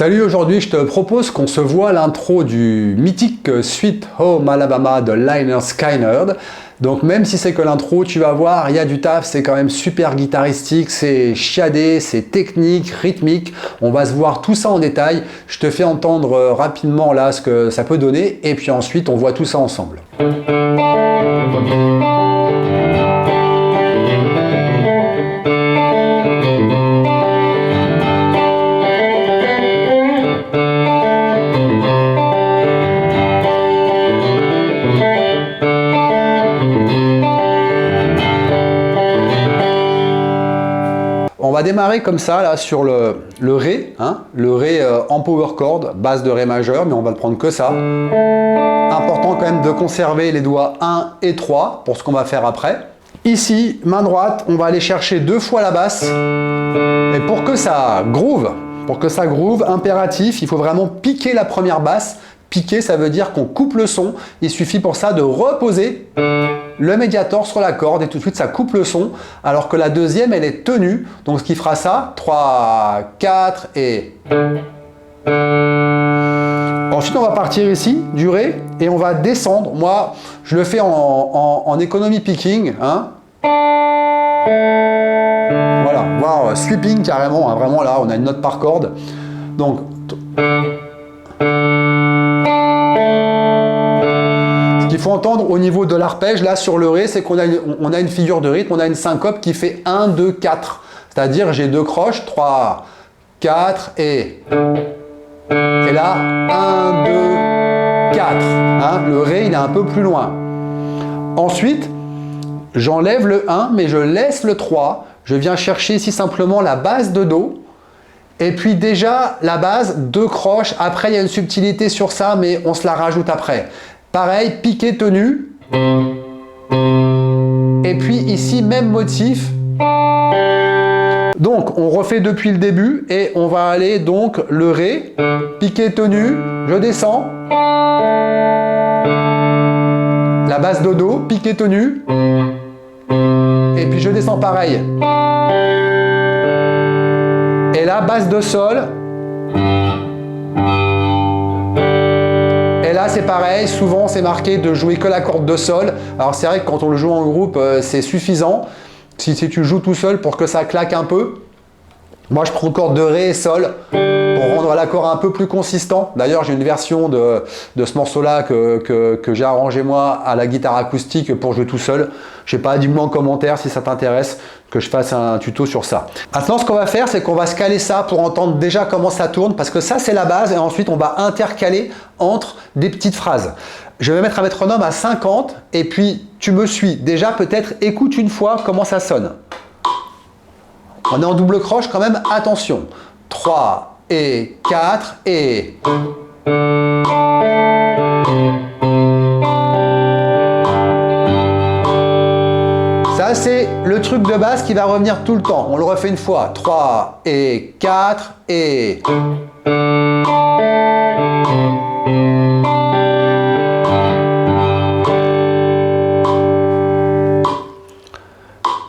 Salut, aujourd'hui je te propose qu'on se voit l'intro du mythique Sweet Home Alabama de Lynyrd Skynyrd. Donc même si c'est que l'intro, tu vas voir, il y a du taf, c'est quand même super guitaristique, c'est chiadé, c'est technique, rythmique. On va se voir tout ça en détail. Je te fais entendre rapidement là ce que ça peut donner et puis ensuite on voit tout ça ensemble. On va démarrer comme ça là sur le Ré, hein, le Ré en power chord, base de Ré majeur, mais on va le prendre que ça. Important quand même de conserver les doigts 1 et 3 pour ce qu'on va faire après. Ici, main droite, on va aller chercher 2 fois la basse. Et pour que ça groove, impératif, il faut vraiment piquer la première basse. Piquer, ça veut dire qu'on coupe le son. Il suffit pour ça de reposer le médiator sur la corde et tout de suite ça coupe le son. Alors que la deuxième, elle est tenue. Donc ce qui fera ça, 3, 4 et... Ensuite, on va partir ici, du Ré, et on va descendre. Moi, je le fais en économie picking. Hein. Voilà, voire sweeping carrément. Hein, vraiment là, on a une note par corde. Donc... Ce qu'il faut entendre au niveau de l'arpège, là sur le Ré, c'est qu'on a, a une figure de rythme, on a une syncope qui fait 1, 2, 4. C'est-à-dire j'ai 2 croches, 3, 4 et là, 1, 2, 4. Hein, le Ré, il est un peu plus loin. Ensuite, j'enlève le 1, mais je laisse le 3. Je viens chercher ici simplement la base de Do. Et puis déjà, la base, 2 croches. Après, il y a une subtilité sur ça, mais on se la rajoute après. Pareil, piqué tenu. Et puis ici, même motif. Donc, on refait depuis le début et on va aller donc le Ré, piqué tenu, je descends. La base de Do, piqué tenu. Et puis je descends pareil. Et là, basse de Sol. Et là, c'est pareil, souvent c'est marqué de jouer que la corde de Sol. Alors c'est vrai que quand on le joue en groupe, c'est suffisant. Si tu joues tout seul pour que ça claque un peu. Moi, je prends corde de Ré et Sol pour rendre l'accord un peu plus consistant. D'ailleurs, j'ai une version de ce morceau-là que j'ai arrangé moi à la guitare acoustique pour jouer tout seul. Je sais pas, dis-moi en commentaire si ça t'intéresse que je fasse un tuto sur ça. Maintenant, ce qu'on va faire, c'est qu'on va se caler ça pour entendre déjà comment ça tourne, parce que ça, c'est la base, et ensuite, on va intercaler entre des petites phrases. Je vais mettre un métronome à 50, et puis tu me suis. Déjà, peut-être, écoute une fois comment ça sonne. On est en double croche quand même, attention. 3 et 4 et... Ça, c'est le truc de base qui va revenir tout le temps. On le refait une fois. 3 et 4 et...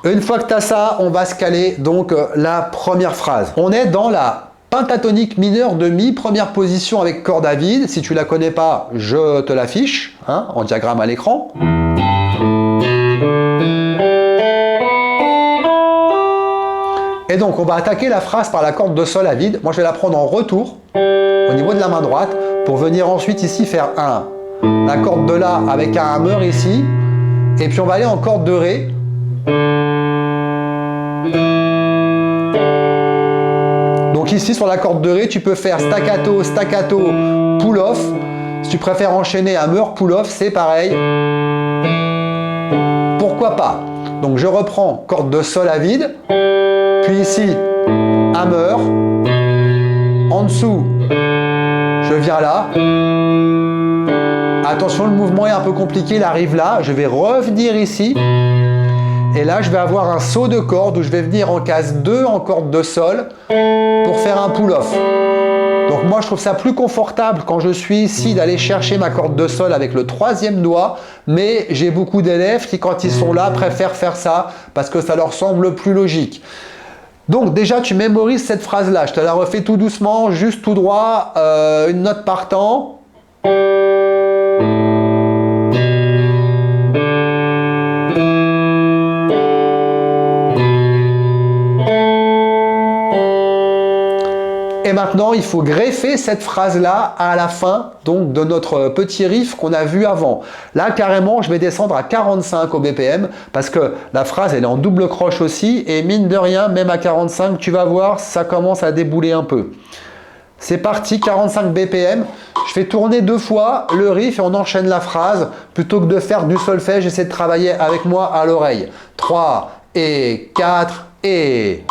Une fois que tu as ça, on va se caler donc la première phrase. On est dans la pentatonique mineure de Mi, première position avec corde à vide. Si tu la connais pas, je te l'affiche hein, en diagramme à l'écran. Et donc on va attaquer la phrase par la corde de Sol à vide. Moi je vais la prendre en retour au niveau de la main droite pour venir ensuite ici faire la corde de La avec un hammer ici. Et puis on va aller en corde de Ré. Donc ici sur la corde de Ré, tu peux faire staccato, staccato, pull-off. Si tu préfères enchaîner hammer, pull-off, c'est pareil. Pourquoi pas? Donc je reprends corde de Sol à vide, puis ici hammer, en dessous, je viens là. Attention, le mouvement est un peu compliqué, il arrive là, je vais revenir ici. Et là, je vais avoir un saut de corde où je vais venir en case 2 en corde de Sol pour faire un pull-off. Donc moi, je trouve ça plus confortable quand je suis ici d'aller chercher ma corde de Sol avec le 3e doigt, mais j'ai beaucoup d'élèves qui, quand ils sont là, préfèrent faire ça parce que ça leur semble plus logique. Donc déjà, tu mémorises cette phrase-là. Je te la refais tout doucement, juste tout droit, une note par temps. Et maintenant, il faut greffer cette phrase-là à la fin donc, de notre petit riff qu'on a vu avant. Là, carrément, je vais descendre à 45 au BPM parce que la phrase, elle est en double croche aussi. Et mine de rien, même à 45, tu vas voir, ça commence à débouler un peu. C'est parti, 45 BPM. Je fais tourner 2 fois le riff et on enchaîne la phrase. Plutôt que de faire du solfège, j'essaie de travailler avec moi à l'oreille. 3 et 4 et...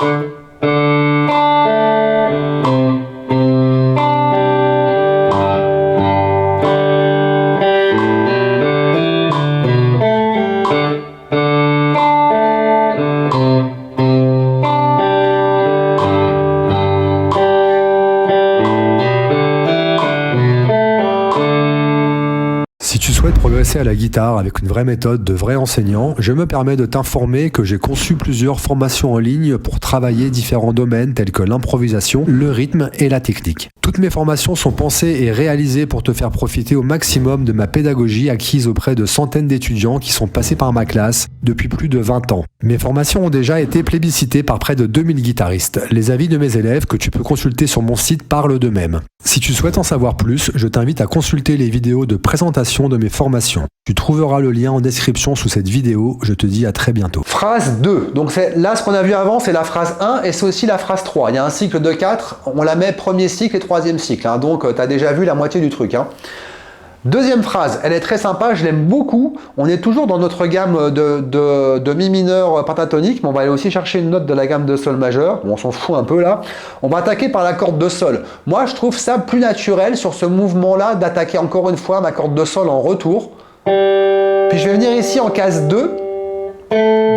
Si tu souhaites progresser à la guitare avec une vraie méthode de vrai enseignant, je me permets de t'informer que j'ai conçu plusieurs formations en ligne pour travailler différents domaines tels que l'improvisation, le rythme et la technique. Toutes mes formations sont pensées et réalisées pour te faire profiter au maximum de ma pédagogie acquise auprès de centaines d'étudiants qui sont passés par ma classe depuis plus de 20 ans. Mes formations ont déjà été plébiscitées par près de 2000 guitaristes. Les avis de mes élèves que tu peux consulter sur mon site parlent d'eux-mêmes. Si tu souhaites en savoir plus, je t'invite à consulter les vidéos de présentation de mes formations. Tu trouveras le lien en description sous cette vidéo. Je te dis à très bientôt. Phrase 2. Donc là, ce qu'on a vu avant, c'est la phrase 1 et c'est aussi la phrase 3. Il y a un cycle de 4. On la met premier cycle et troisième cycle. Hein. Donc, tu as déjà vu la moitié du truc. Hein. Deuxième phrase, elle est très sympa, je l'aime beaucoup. On est toujours dans notre gamme de mi mineur pentatonique, mais on va aller aussi chercher une note de la gamme de sol majeur. Bon, on s'en fout un peu là. On va attaquer par la corde de sol. Moi, je trouve ça plus naturel sur ce mouvement-là d'attaquer encore une fois ma corde de sol en retour. Puis je vais venir ici en case 2,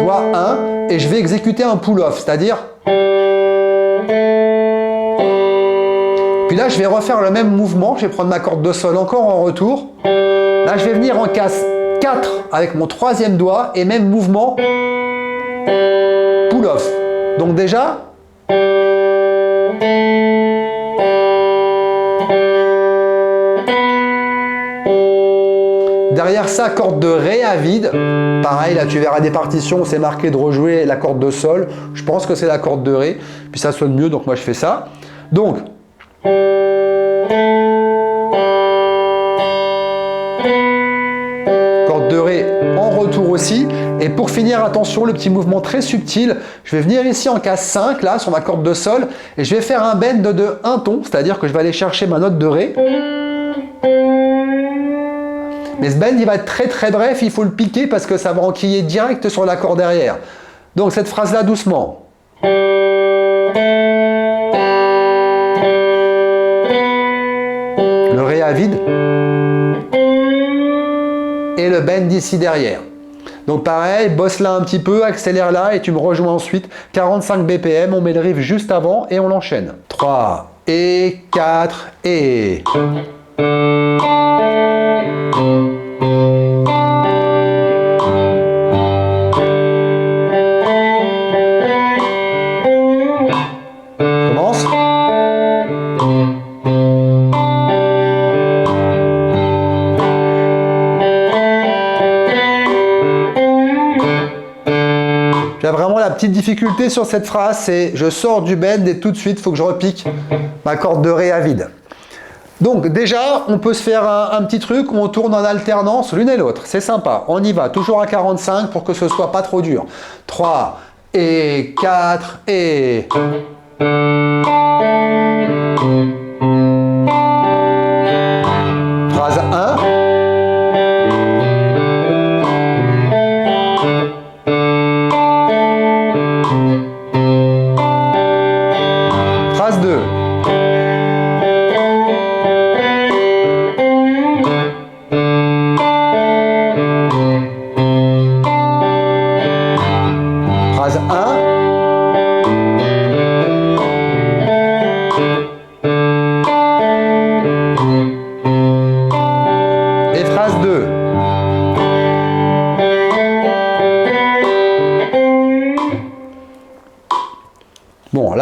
doigt 1, et je vais exécuter un pull-off, c'est-à-dire... Puis là, je vais refaire le même mouvement. Je vais prendre ma corde de sol encore en retour. Là, je vais venir en case 4 avec mon troisième doigt et même mouvement pull-off. Donc déjà... Derrière ça, corde de Ré à vide. Pareil, là tu verras des partitions où c'est marqué de rejouer la corde de Sol. Je pense que c'est la corde de Ré. Puis ça sonne mieux, donc moi je fais ça. Donc... Corde de Ré en retour aussi. Et pour finir, attention, le petit mouvement très subtil. Je vais venir ici en case 5, là, sur ma corde de Sol. Et je vais faire un bend de 1 ton. C'est-à-dire que je vais aller chercher ma note de Ré. Mais ce bend, il va être très très bref, il faut le piquer parce que ça va enquiller direct sur l'accord derrière. Donc cette phrase-là, doucement. Le Ré à vide. Et le bend ici derrière. Donc pareil, bosse là un petit peu, accélère là et tu me rejoins ensuite. 45 BPM, on met le riff juste avant et on l'enchaîne. 3 et 4 et... Commence. J'ai vraiment la petite difficulté sur cette phrase, c'est je sors du bend et tout de suite il faut que je repique ma corde de Ré à vide. Donc déjà, on peut se faire un petit truc où on tourne en alternance l'une et l'autre. C'est sympa. On y va, toujours à 45 pour que ce soit pas trop dur. 3 et 4 et... Phrase 1. Phrase 2. Phrase 1.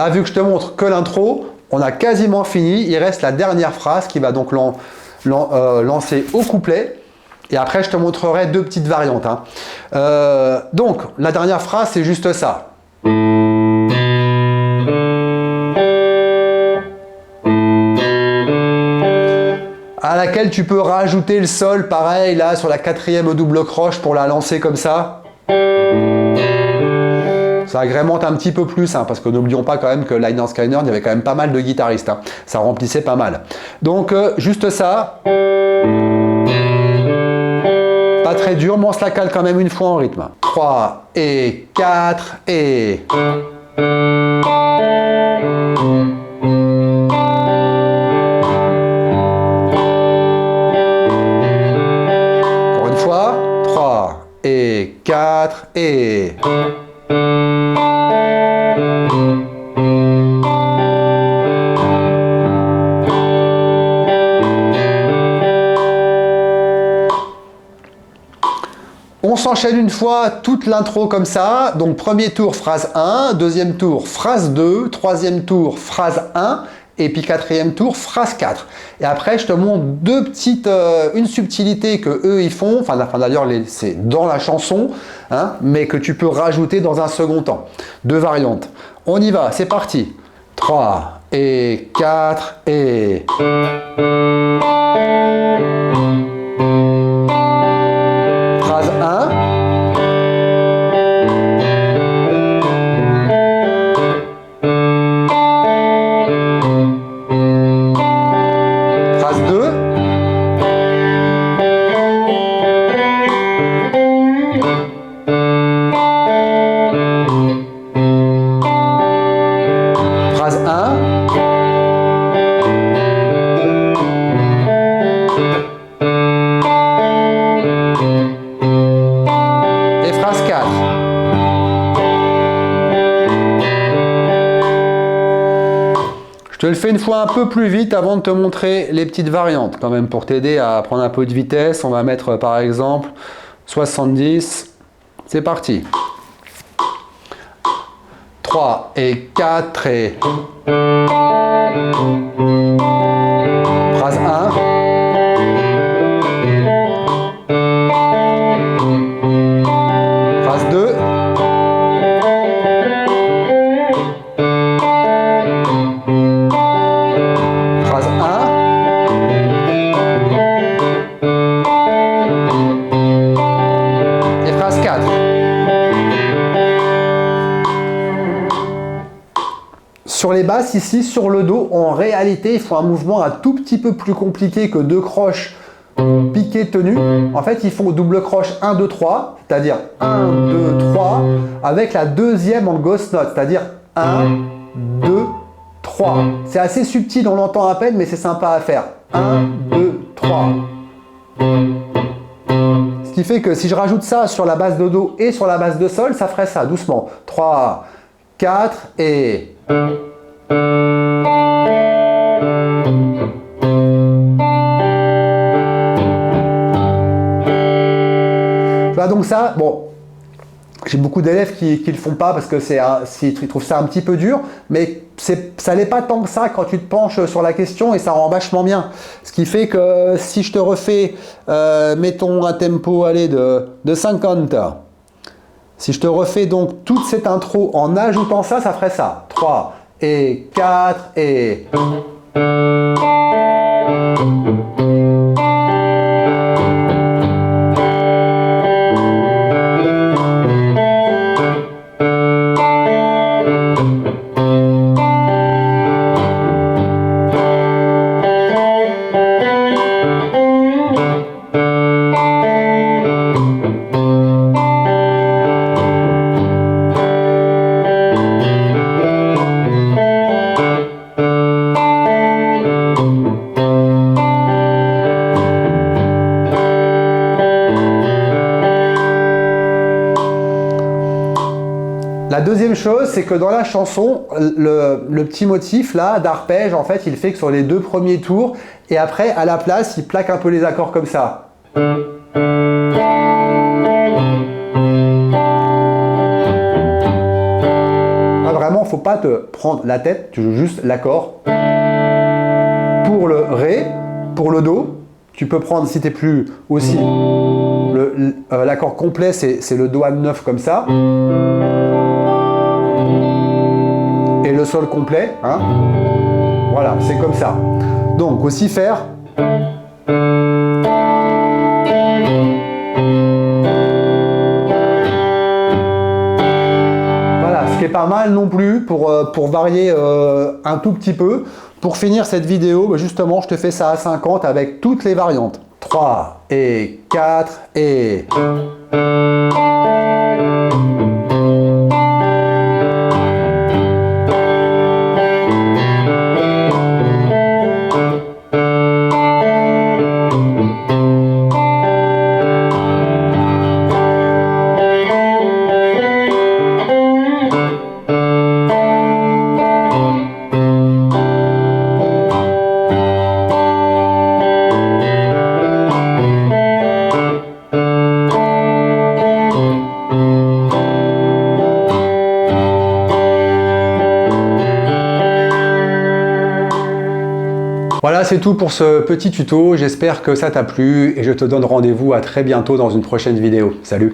là, vu que je te montre que l'intro, on a quasiment fini. Il reste la dernière phrase qui va donc lancer au couplet. Et après, je te montrerai deux petites variantes. Hein. Donc, la dernière phrase, c'est juste ça. À laquelle tu peux rajouter le sol, pareil, là, sur la quatrième au double croche pour la lancer comme ça. Ça agrémente un petit peu plus, hein, parce que n'oublions pas quand même que Lynyrd Skynyrd, il y avait quand même pas mal de guitaristes. Hein. Ça remplissait pas mal. Donc, juste ça. Pas très dur, mais on se la cale quand même une fois en rythme. 3 et 4 et... Encore une fois. 3 et 4 et... On s'enchaîne une fois toute l'intro comme ça. Donc premier tour phrase 1, deuxième tour phrase 2, troisième tour phrase 1 et puis quatrième tour phrase 4. Et après je te montre une subtilité que eux ils font, enfin d'ailleurs c'est dans la chanson, hein, mais que tu peux rajouter dans un second temps. Deux variantes. On y va, c'est parti. 3 et 4 et... Phrase 1. Phrase 2. Phrase 1. Et phrase 4. Je te le fais une fois un peu plus vite avant de te montrer les petites variantes, quand même, pour t'aider à prendre un peu de vitesse. On va mettre par exemple 70. C'est parti. 3 et 4 et... Phrase 1. Phrase 2. Phrase 1. Et phrase 4. Sur les basses ici, sur le dos, en réalité, il faut un mouvement un tout petit peu plus compliqué que deux croches piquées tenues. En fait, il faut double croche 1, 2, 3, c'est-à-dire 1, 2, 3, avec la deuxième en ghost note, c'est-à-dire 1, 2, 3. C'est assez subtil, on l'entend à peine, mais c'est sympa à faire. 1, 2, 3. Ce qui fait que si je rajoute ça sur la basse de do et sur la basse de sol, ça ferait ça, doucement. 3, 4 et... Voilà, donc ça, bon, j'ai beaucoup d'élèves qui le font pas parce que ils trouvent ça un petit peu dur, mais ça n'est pas tant que ça quand tu te penches sur la question et ça rend vachement bien. Ce qui fait que si je te refais, mettons un tempo allez, de 50, si je te refais donc toute cette intro en ajoutant ça, ça ferait ça. 3 et 4 et... La deuxième chose, c'est que dans la chanson, le petit motif là d'arpège, en fait, il fait que sur les deux premiers tours, et après, à la place, il plaque un peu les accords comme ça. Vraiment, faut pas te prendre la tête, tu joues juste l'accord. Pour le Ré, pour le Do, tu peux prendre, si tu n'es plus aussi, l'accord complet, c'est le Do à 9 comme ça. Et le Sol complet, hein. Voilà, c'est comme ça. Donc aussi faire. Voilà, ce qui est pas mal non plus pour varier un tout petit peu. Pour finir cette vidéo, bah justement, je te fais ça à 50 avec toutes les variantes. 3 et 4 et... Voilà, c'est tout pour ce petit tuto. J'espère que ça t'a plu et je te donne rendez-vous à très bientôt dans une prochaine vidéo. Salut!